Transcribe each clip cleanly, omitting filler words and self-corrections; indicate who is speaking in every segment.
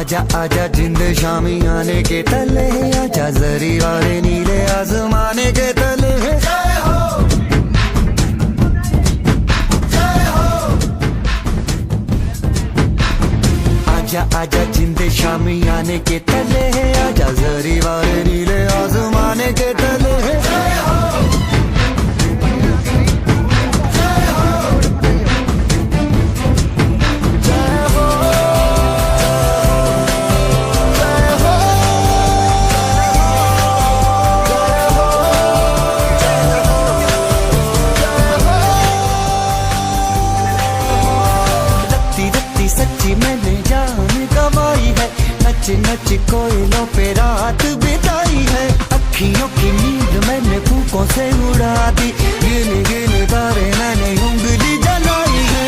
Speaker 1: आजा आजा जिंद शामी आने के तले, आजा जरी वाले नीले आसमाने के तले। आजा आजा जिंद शामी आने के तले, आजा जरी वाले नीले आसमाने के तले। सच्ची मैंने जान गवाई है, नच नच कोयलों पे रात बिताई है। अखियों की नींद मैंने फूकों से उड़ा दी, गिन गिन तारे मैंने उंगली जलाई है।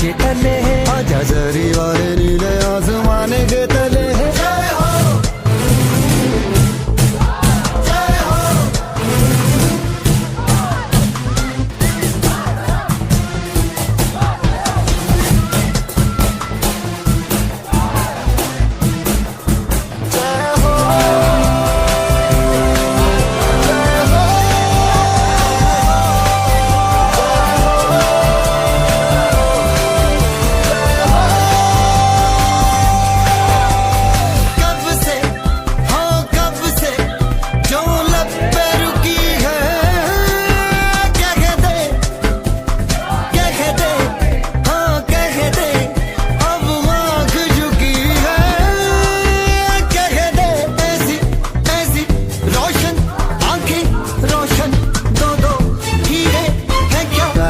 Speaker 1: के तले है, आजा जरी वाले नीले आसमाने के तले है।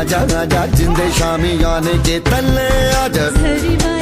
Speaker 1: आजा आजा जिंदे शामी आने के तले, आजा।